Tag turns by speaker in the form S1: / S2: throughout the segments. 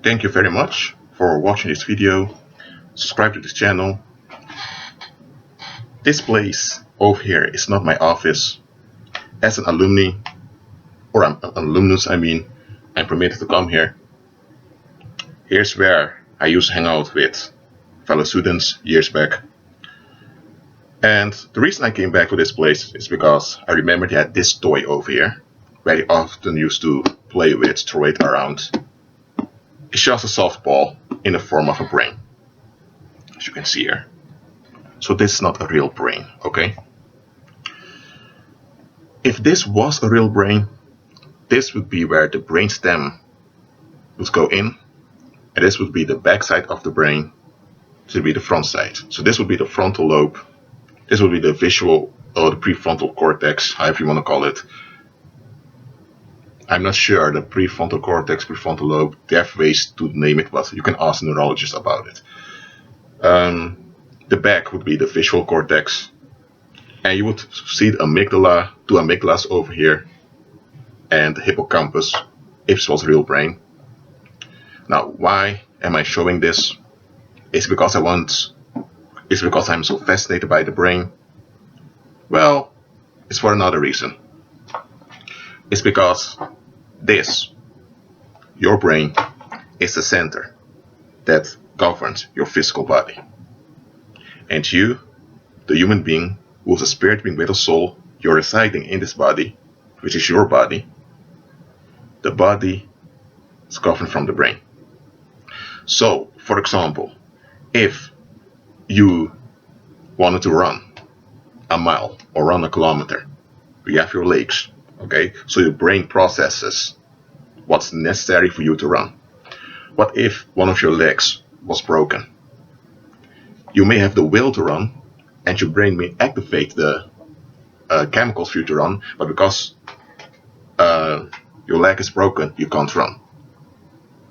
S1: Thank you very much for watching this video. Subscribe to this channel. This place over here is not my office. As an alumni, or an alumnus, I'm permitted to come here. Here's where I used to hang out with fellow students years back. And the reason I came back to this place is because I remembered they had this toy over here, where I often used to play with, throw it around. It's just a softball in the form of a brain, as you can see here. So this is not a real brain, okay? If this was a real brain, this would be where the brainstem would go in, and this would be the back side of the brain. This would be the front side. So this would be the frontal lobe. This would be the visual or the prefrontal cortex, however you want to call it. I'm not sure, the prefrontal cortex, prefrontal lobe, they have ways to name it, but you can ask a neurologist about it. The back would be the visual cortex, and you would see the amygdala, two amygdalas over here, and the hippocampus, if it was a real brain. Now, why am I showing this? It's because I'm so fascinated by the brain? Well, it's for another reason. It's because this, your brain, is the center that governs your physical body. And you, the human being, who is a spirit being with a soul, you're residing in this body, which is your body. The body is governed from the brain. So, for example, if you wanted to run a mile or run a kilometer, you have your legs, okay? So your brain processes what's necessary for you to run. What if one of your legs was broken? You may have the will to run, and your brain may activate the chemicals for you to run, but because your leg is broken, you can't run.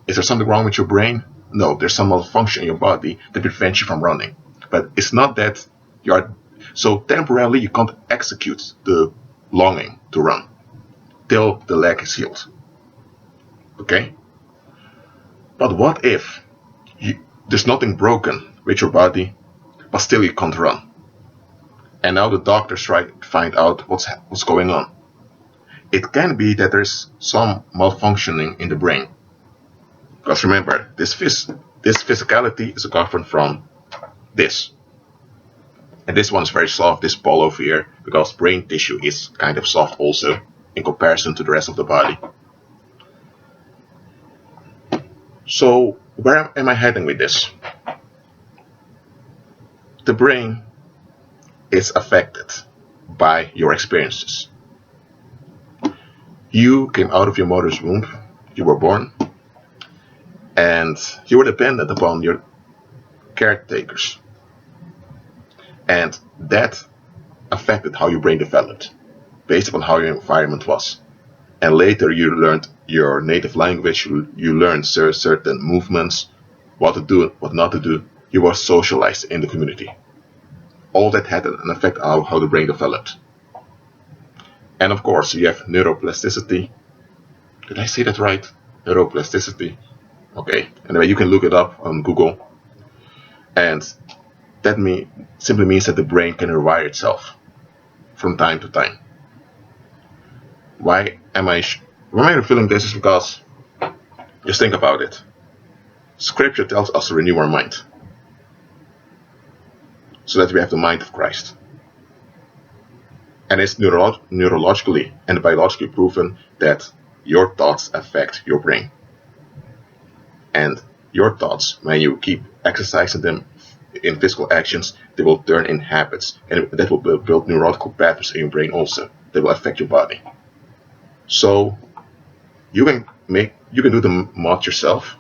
S1: Is there something wrong with your brain? No, there's some malfunction in your body that prevents you from running. But it's not that you are... So temporarily you can't execute the longing to run till the leg is healed. Okay? But what if there's nothing broken with your body, but still you can't run? And now the doctors try to find out what's going on. It can be that there's some malfunctioning in the brain. Because remember, this physicality is governed from this. And this one's very soft, this ball over here, because brain tissue is kind of soft also in comparison to the rest of the body. So, where am I heading with this? The brain is affected by your experiences. You came out of your mother's womb, you were born, and you were dependent upon your caretakers. And that affected how your brain developed, based upon how your environment was. And later you learned your native language, you learned certain movements, what to do, what not to do. You were socialized in the community. All that had an effect on how the brain developed. And of course you have neuroplasticity. Did I say that right? Neuroplasticity. Okay, anyway, you can look it up on Google. And that simply means that the brain can rewire itself from time to time. Why am I revealing this? Is because, just think about it. Scripture tells us to renew our mind, so that we have the mind of Christ. And it's neurologically and biologically proven that your thoughts affect your brain. And your thoughts, when you keep exercising them in physical actions, they will turn in habits, and that will build neurological patterns in your brain also. They will affect your body. So you can do the math yourself.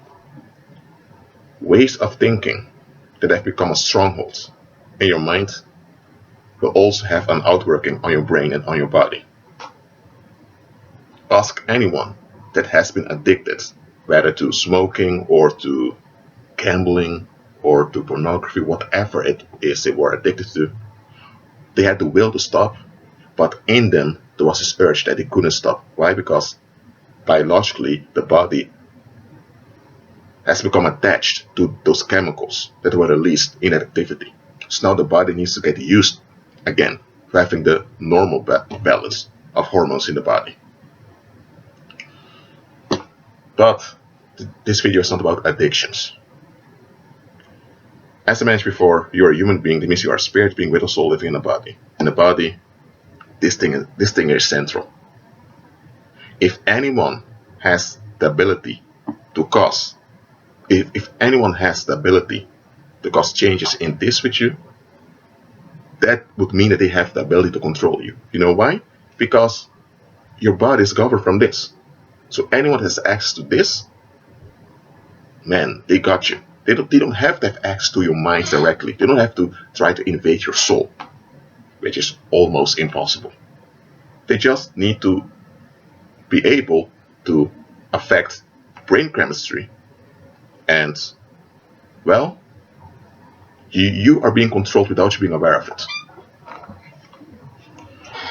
S1: Ways of thinking that have become a stronghold in your mind will also have an outworking on your brain and on your body. Ask anyone that has been addicted, whether to smoking or to gambling or to pornography, whatever it is they were addicted to. They had the will to stop, but in them there was this urge that they couldn't stop. Why? Because biologically the body has become attached to those chemicals that were released in that activity. So now the body needs to get used again to having the normal balance of hormones in the body. But this video is not about addictions. As I mentioned before, you are a human being. That means you are a spirit being with a soul living in a body. In the body, this thing is central. If anyone has the ability to cause, if anyone has the ability to cause changes in this with you, that would mean that they have the ability to control you. You know why? Because your body is governed from this. So anyone has access to this, man, they got you. They don't have to have access to your mind directly. They don't have to try to invade your soul, which is almost impossible. They just need to be able to affect brain chemistry, and, well, you are being controlled without you being aware of it.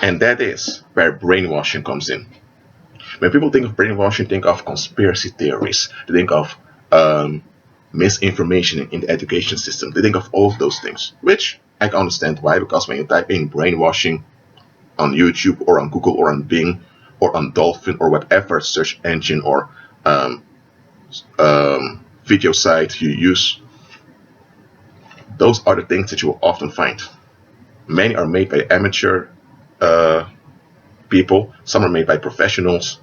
S1: And that is where brainwashing comes in. When people think of brainwashing, think of conspiracy theories. They think of misinformation in the education system. They think of all of those things, which I can understand why, because when you type in brainwashing on YouTube or on Google or on Bing or on Dolphin or whatever search engine or video site you use, those are the things that you will often find. Many are made by amateur people. Some are made by professionals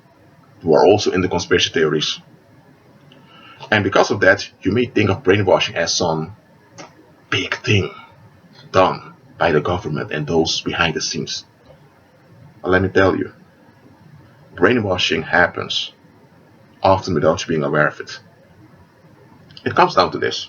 S1: who are also into conspiracy theories. And because of that, you may think of brainwashing as some big thing done by the government and those behind the scenes. But let me tell you, brainwashing happens often without you being aware of it. It comes down to this.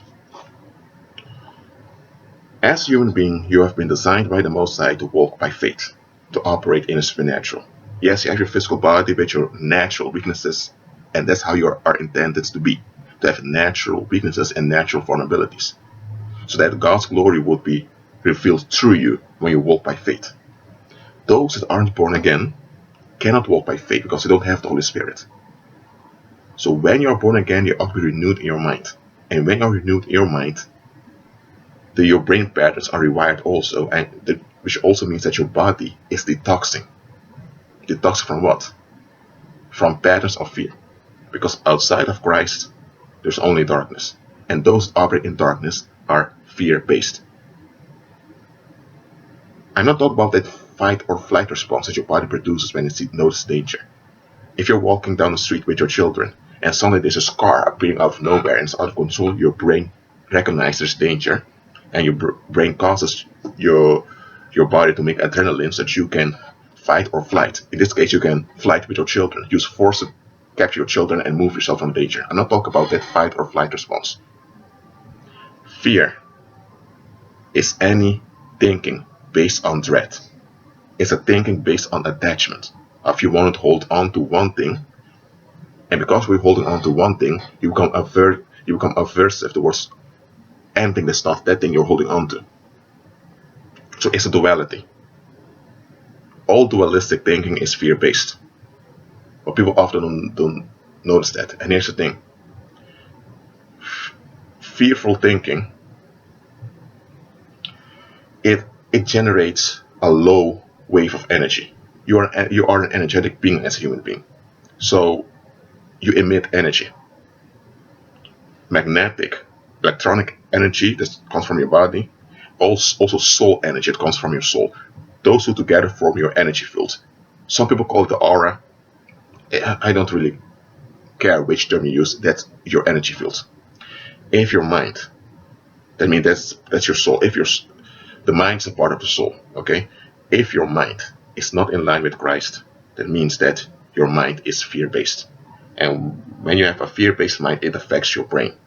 S1: As a human being, you have been designed by the Most High to walk by faith, to operate in the supernatural. Yes, you have your physical body with your natural weaknesses, and that's how you are intended to be, to have natural weaknesses and natural vulnerabilities, so that God's glory would be revealed through you when you walk by faith. Those that aren't born again cannot walk by faith because they don't have the Holy Spirit. So when you are born again, you ought to be renewed in your mind. And when you are renewed in your mind, your brain patterns are rewired also, which also means that your body is detoxing. Detoxing from what? From patterns of fear. Because outside of Christ, there's only darkness. And those that operate in darkness are fear-based. I'm not talking about that fight or flight response that your body produces when it notices danger. If you're walking down the street with your children and suddenly there's a car appearing out of nowhere and it's out of control, your brain recognizes danger, and your brain causes your body to make adrenaline so that you can fight or flight. In this case, you can flight with your children. Use force to capture your children and move yourself from danger. I'm not talking about that fight or flight response. Fear is any thinking based on dread. It's a thinking based on attachment. If you want to hold on to one thing, and because we're holding on to one thing, you become aversive towards anything that's not that thing you're holding on to. So it's a duality. All dualistic thinking is fear-based. But people often don't notice that. And here's the thing. Fearful thinking, it generates a low wave of energy. You are an energetic being as a human being. So you emit energy. Magnetic, electronic energy that comes from your body, also soul energy that comes from your soul. Those two together form your energy field. Some people call it the aura. I don't really care which term you use. That's your energy field. If your mind, that means that's your soul. If the mind is a part of the soul, okay? If your mind is not in line with Christ, that means that your mind is fear-based. And when you have a fear-based mind, it affects your brain.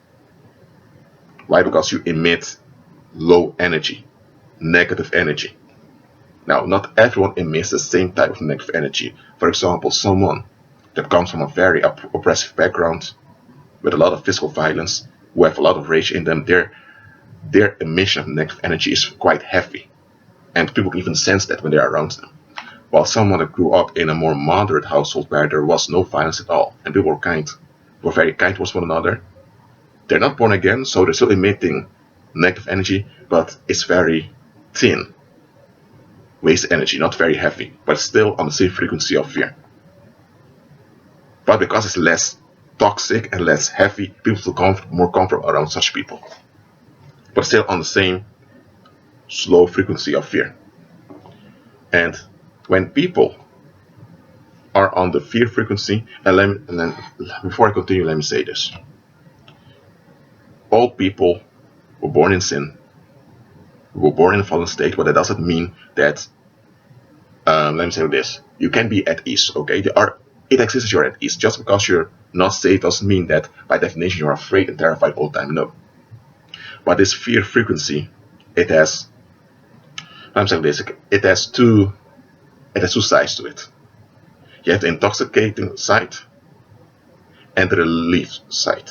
S1: Why? Because you emit low energy, negative energy. Now, not everyone emits the same type of negative energy. For example, someone that comes from a very oppressive background with a lot of physical violence, who have a lot of rage in them, their emission of negative energy is quite heavy. And people can even sense that when they're around them. While someone that grew up in a more moderate household where there was no violence at all, and people were very kind towards one another, They're not born again, so they're still emitting negative energy, but it's very thin. Waste energy, not very heavy, but still on the same frequency of fear. But because it's less toxic and less heavy, people feel more comfortable around such people. But still on the same slow frequency of fear. And when people are on the fear frequency, and then before I continue, let me say this. All people were born in sin, were born in a fallen state, but that doesn't mean that, let me say this, you can be at ease, okay? It exists that you're at ease. Just because you're not safe doesn't mean that by definition you're afraid and terrified all the time, no. But this fear frequency, it has, I'm saying this, it has two sides to it. You have the intoxicating side and the relief side.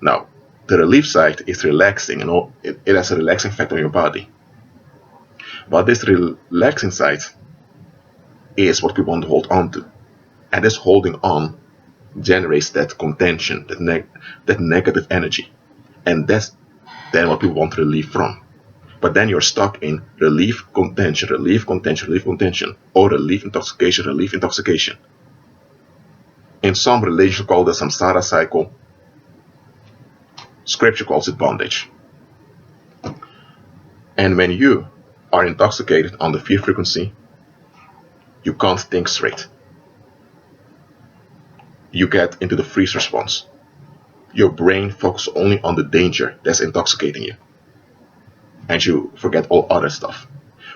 S1: Now, the relief side is relaxing, and it has a relaxing effect on your body. But this relaxing side is what we want to hold on to. And this holding on generates that contention, that negative energy. And that's then what we want relief from. But then you're stuck in relief, contention, relief, contention, relief, contention, or relief, intoxication, relief, intoxication. In some religions called the samsara cycle. Scripture calls it bondage. And when you are intoxicated on the fear frequency, you can't think straight. You get into the freeze response. Your brain focuses only on the danger that's intoxicating you. And you forget all other stuff.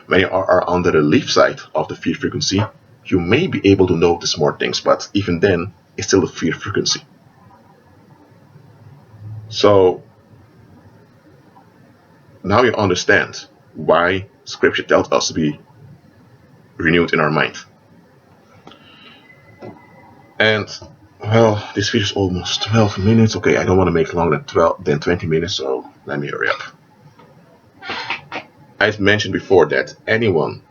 S1: When you are on the relief side of the fear frequency, you may be able to notice more things, but even then, it's still the fear frequency. So, now you understand why Scripture tells us to be renewed in our mind. And, well, this video is almost 12 minutes. Okay, I don't want to make it longer than 20 minutes, so let me hurry up. I've mentioned before that anyone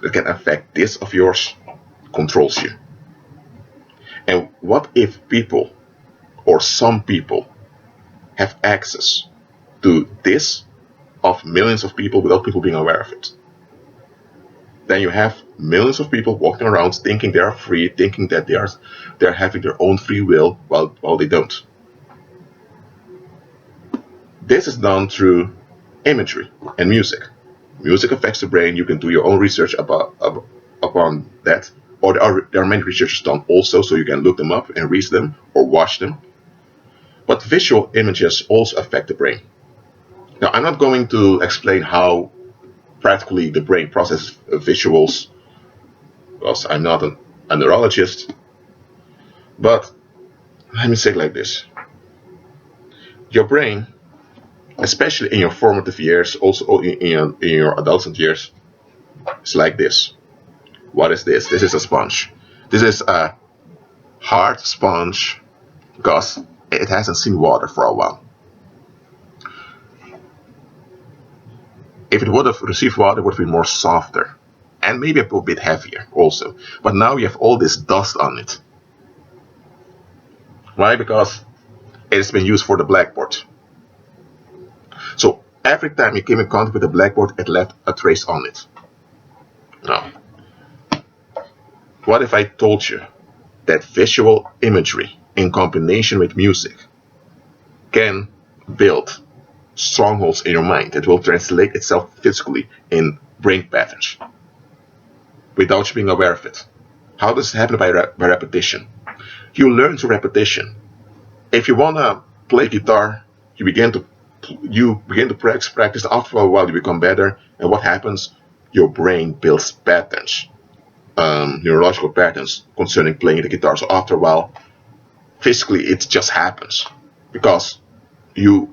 S1: that can affect this of yours controls you. And what if people, or some people, have access to this of millions of people without people being aware of it? Then you have millions of people walking around thinking they are free, thinking that they're having their own free will while they don't. This is done through imagery and music. Music affects the brain. You can do your own research upon that. Or there are many researchers done also, so you can look them up and read them or watch them. But visual images also affect the brain. Now, I'm not going to explain how practically the brain processes visuals, because I'm not a neurologist. But let me say it like this. Your brain, especially in your formative years, also in your adolescent years, is like this. What is this? This is a sponge. This is a hard sponge because it hasn't seen water for a while. If it would have received water, it would have been more softer and maybe a bit heavier also. But now you have all this dust on it. Why? Because it has been used for the blackboard. So every time you came in contact with the blackboard, it left a trace on it. Now, what if I told you that visual imagery in combination with music can build strongholds in your mind that will translate itself physically in brain patterns without you being aware of it? How does it happen? By repetition. You learn through repetition. If you want to play guitar, you begin to practice. After a while you become better, and what happens? Your brain builds patterns, neurological patterns concerning playing the guitar. So after a while, physically it just happens because you've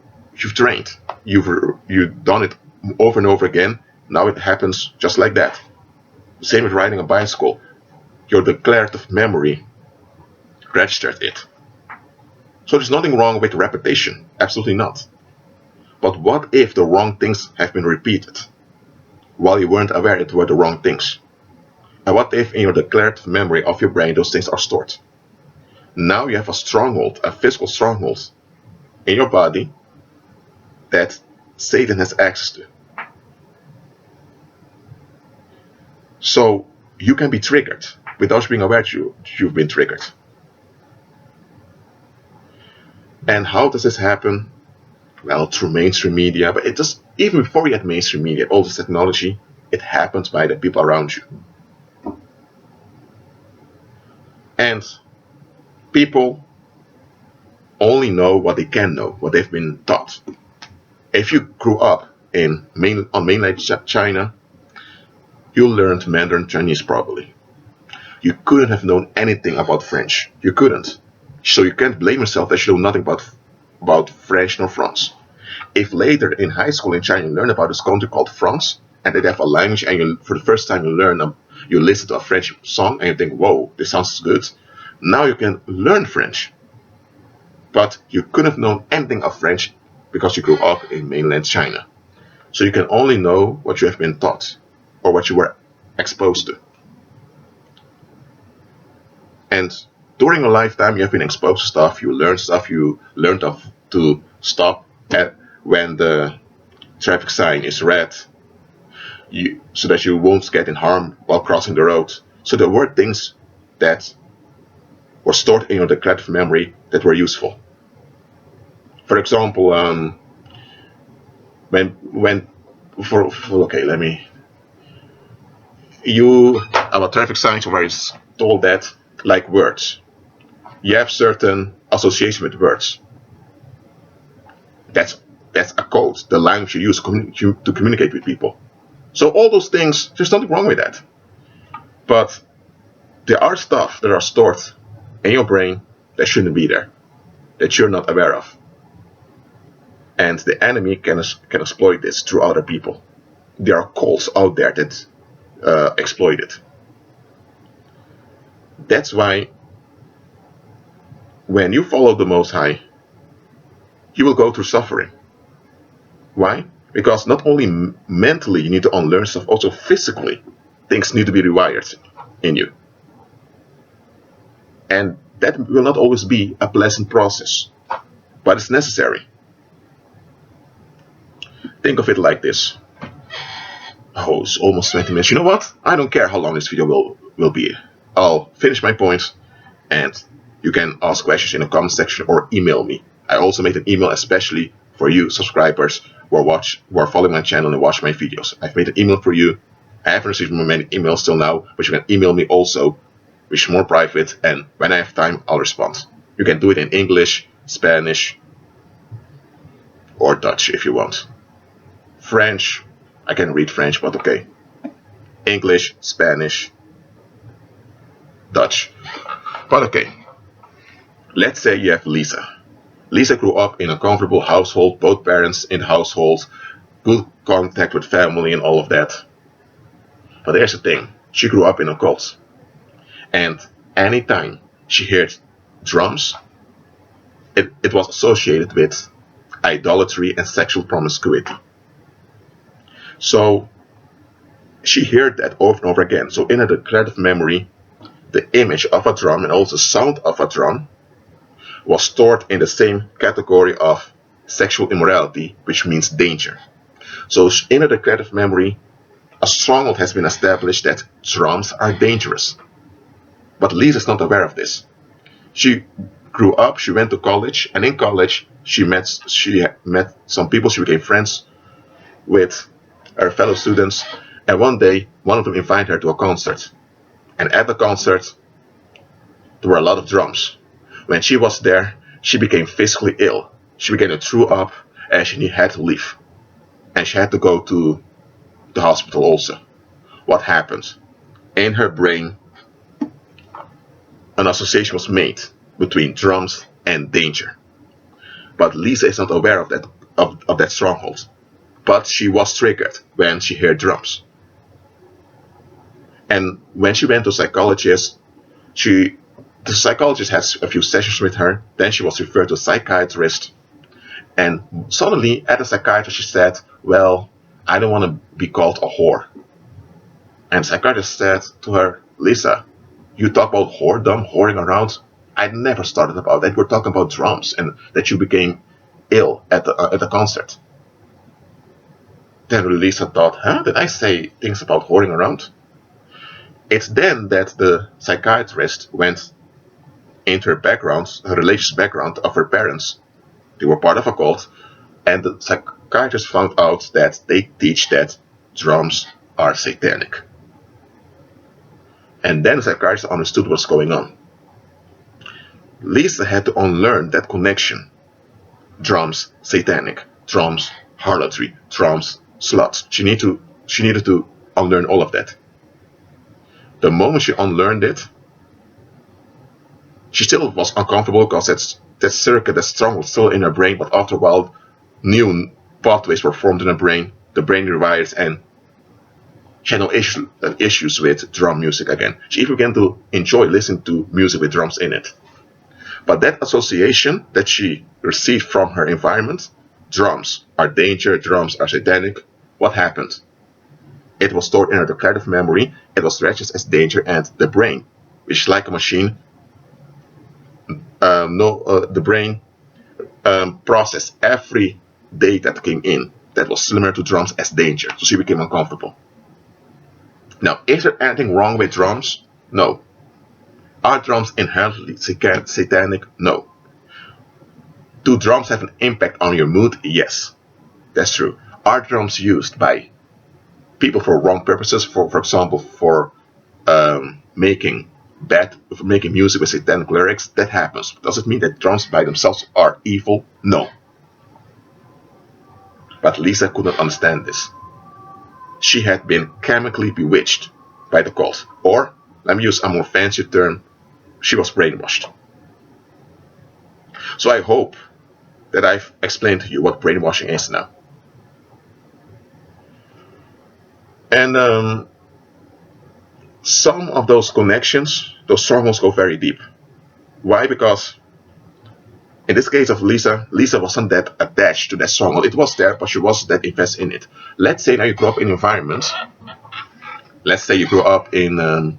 S1: trained, you've done it over and over again. Now it happens just like that. Same with riding a bicycle. Your declarative memory registered it. So there's nothing wrong with repetition, absolutely not. But what if the wrong things have been repeated while you weren't aware it were the wrong things? And what if in your declarative memory of your brain those things are stored? Now you have a stronghold, a physical stronghold, in your body that Satan has access to. So you can be triggered without being aware you've been triggered. And how does this happen? Well, through mainstream media, but it just, even before we had mainstream media, all this technology, it happens by the people around you. And people only know what they can know, what they've been taught. If you grew up on mainland China, you learned Mandarin Chinese probably. You couldn't have known anything about French. You couldn't. So you can't blame yourself that you know nothing about French nor France. If later in high school in China you learn about this country called France, and they have a language, and you, for the first time you listen to a French song and you think, whoa, this sounds good. Now you can learn French. But you couldn't have known anything of French because you grew up in mainland China. So you can only know what you have been taught or what you were exposed to. And during your lifetime, you have been exposed to stuff, you learned stuff, you learned to stop when the traffic sign is red, so that you won't get in harm while crossing the road. So there were things that were stored in your declarative memory that were useful. For example, about traffic signs where it's told that, like words, you have certain association with words. That's a code, the language you use to communicate with people. So all those things, there's nothing wrong with that. But there are stuff that are stored in your brain that shouldn't be there, that you're not aware of. And the enemy can exploit this through other people. There are cults out there that exploit it. That's why when you follow the Most High, you will go through suffering. Why? Because not only mentally you need to unlearn stuff, also physically things need to be rewired in you. And that will not always be a pleasant process, but it's necessary. Think of it like this. Oh, it's almost 20 minutes. You know what? I don't care how long this video will be. I'll finish my points, and you can ask questions in the comment section or email me. I also made an email especially for you subscribers who are following my channel and watch my videos. I've made an email for you. I haven't received many emails till now, but you can email me also, which is more private, and when I have time, I'll respond. You can do it in English, Spanish, or Dutch if you want. French, I can read French, but okay. English, Spanish, Dutch. But okay. Let's say you have Lisa. Lisa grew up in a comfortable household, both parents in the household, good contact with family and all of that. But there's the thing, she grew up in a cult. And anytime she heard drums, it was associated with idolatry and sexual promiscuity. So she heard that over and over again. So in her declarative memory, the image of a drum and also the sound of a drum was stored in the same category of sexual immorality, which means danger. So in her declarative memory, a stronghold has been established that drums are dangerous. But Lisa is not aware of this. She grew up, she went to college, and in college she met some people, she became friends with her fellow students, and one day one of them invited her to a concert. And at the concert there were a lot of drums. When she was there, she became physically ill. She began to throw up and she had to leave. And she had to go to the hospital also. What happened? In her brain, an association was made between drums and danger. But Lisa is not aware of that stronghold. But she was triggered when she heard drums. And when she went to a psychologist, the psychologist has a few sessions with her. Then she was referred to a psychiatrist. And suddenly, at the psychiatrist, she said, well, I don't want to be called a whore. And the psychiatrist said to her, Lisa, you talk about whoredom, whoring around. I never started about that. We're talking about drums and that you became ill at the concert. Then Lisa thought, huh, did I say things about whoring around? It's then that the psychiatrist went into her background, her religious background of her parents. They were part of a cult, and the psychiatrist found out that they teach that drums are satanic. And then the psychiatrist understood what's going on. Lisa had to unlearn that connection. Drums, satanic. Drums, harlotry. Drums, sluts. She needed to unlearn all of that. The moment she unlearned it, she still was uncomfortable because that circuit, that stronghold was still in her brain, but after a while, new pathways were formed in her brain, the brain rewires, and she had no issues with drum music again. She even began to enjoy listening to music with drums in it. But that association that she received from her environment, drums are danger, drums are satanic, what happened? It was stored in her declarative memory, it was registered as danger, and the brain, which is like a machine, the brain processed every data that came in that was similar to drums as danger, so she became uncomfortable. Now, is there anything wrong with drums? No. Are drums inherently satanic? No. Do drums have an impact on your mood? Yes, that's true. Are drums used by people for wrong purposes? For example, for making music with satanic lyrics? That happens. Does it mean that drums by themselves are evil? No. But Lisa could not understand this. She had been chemically bewitched by the cult, or let me use a more fancy term, she was brainwashed. So I hope that I've explained to you what brainwashing is now. And some of those connections, those strongholds, go very deep. Why? Because in this case of Lisa wasn't that attached to that stronghold. It was there, but she wasn't that invested in it. Let's say now you grew up in an environment. Let's say you grew up in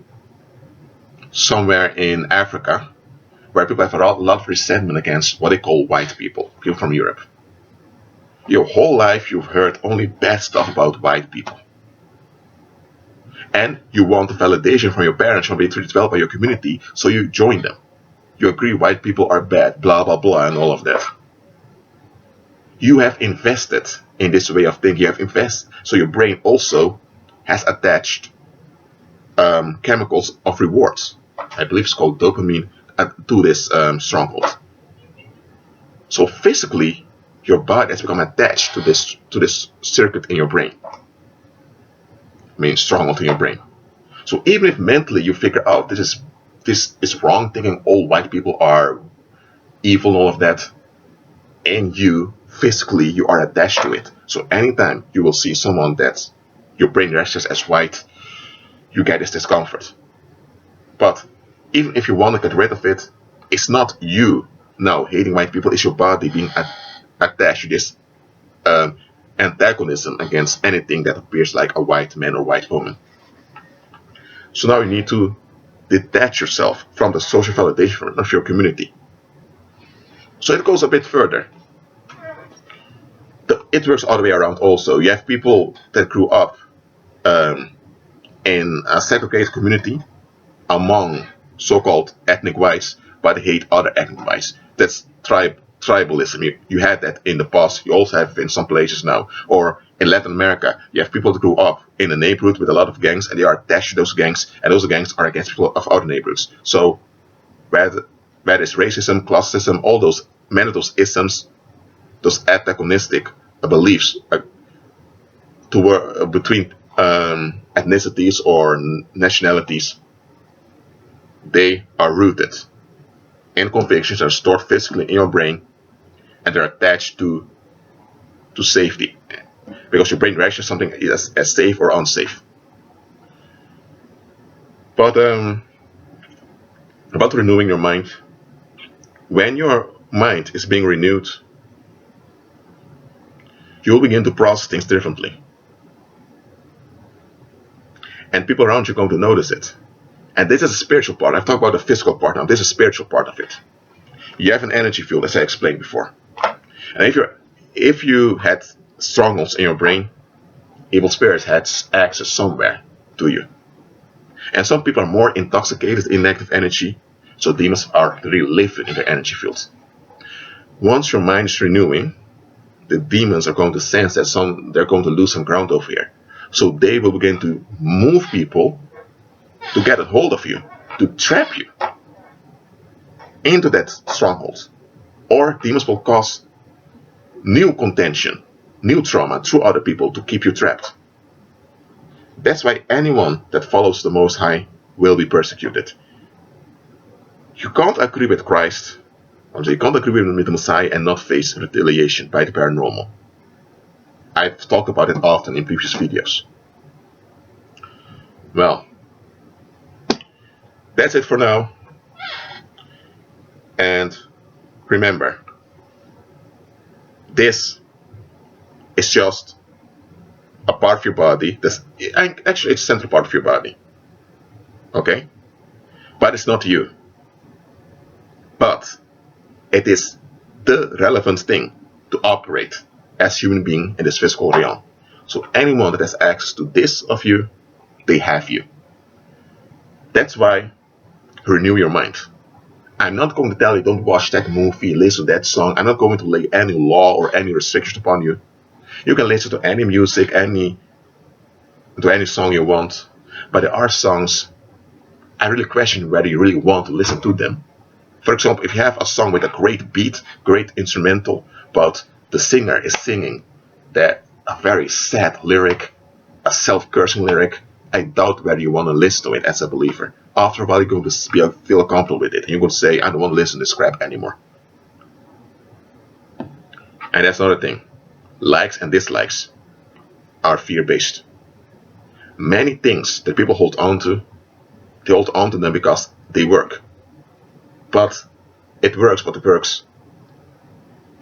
S1: somewhere in Africa, where people have a lot of resentment against what they call white people from Europe. Your whole life you've heard only bad stuff about white people. And you want the validation from your parents, from being treated well by your community, so you join them. You agree white people are bad, blah blah blah, and all of that. You have invested in this way of thinking. You have invested, so your brain also has attached chemicals of rewards. I believe it's called dopamine to this stronghold. So physically, your body has become attached to this circuit in your brain. I mean, stronghold in your brain. So even if mentally you figure out this is wrong, thinking all white people are evil and all of that, and you physically you are attached to it. So anytime you will see someone that your brain registers as white, you get this discomfort. But even if you want to get rid of it, it's not you now hating white people, it's your body being attached to this antagonism against anything that appears like a white man or white woman. So now you need to detach yourself from the social validation of your community. So it goes a bit further. It works all the way around also. You have people that grew up in a segregated community among so-called ethnic whites, but they hate other ethnic whites. That's tribalism. You had that in the past. You also have it in some places now. Or in Latin America, you have people that grew up in a neighborhood with a lot of gangs, and they are attached to those gangs, and those gangs are against people of other neighborhoods. So where is racism, classism, all those many of those isms, those antagonistic beliefs between ethnicities or nationalities, they are rooted in convictions that are stored physically in your brain, and they're attached to safety, because your brain registers something as safe or unsafe. But about renewing your mind, when your mind is being renewed, you'll begin to process things differently. And people around you are going to notice it. And this is a spiritual part. I've talked about the physical part now. This is a spiritual part of it. You have an energy field, as I explained before. And if you had strongholds in your brain, evil spirits had access somewhere to you. And some people are more intoxicated in negative energy, so demons are really living in their energy fields. Once your mind is renewing, the demons are going to sense that they're going to lose some ground over here. So they will begin to move people to get a hold of you, to trap you into that stronghold. Or demons will cause new contention, new trauma through other people to keep you trapped. That's why anyone that follows the Most High will be persecuted. You can't agree with Christ, you can't agree with the Messiah and not face retaliation by the paranormal. I've talked about it often in previous videos. Well, that's it for now. And remember, this is just a part of your body. Actually, it's a central part of your body. Okay? But it's not you. But it is the relevant thing to operate as human being in this physical realm. So anyone that has access to this of you, they have you. That's why renew your mind. I'm not going to tell you don't watch that movie, listen to that song. I'm not going to lay any law or any restrictions upon you. You can listen to any music, to any song you want. But there are songs I really question whether you really want to listen to them. For example, if you have a song with a great beat, great instrumental, but the singer is singing a very sad lyric, a self-cursing lyric, I doubt whether you want to listen to it as a believer. After a while, you're going to feel comfortable with it, and you're going to say, I don't want to listen to this crap anymore. And that's another thing. Likes and dislikes are fear-based. Many things that people hold on to, they hold on to them because they work. But it works,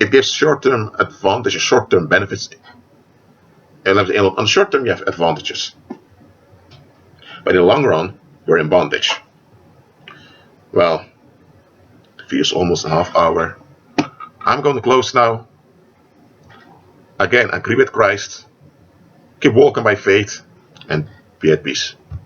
S1: it gives short-term advantages, short-term benefits. And on the short term, you have advantages. But in the long run, you're in bondage. Well, the video is almost a half hour. I'm going to close now. Again, agree with Christ. Keep walking by faith and be at peace.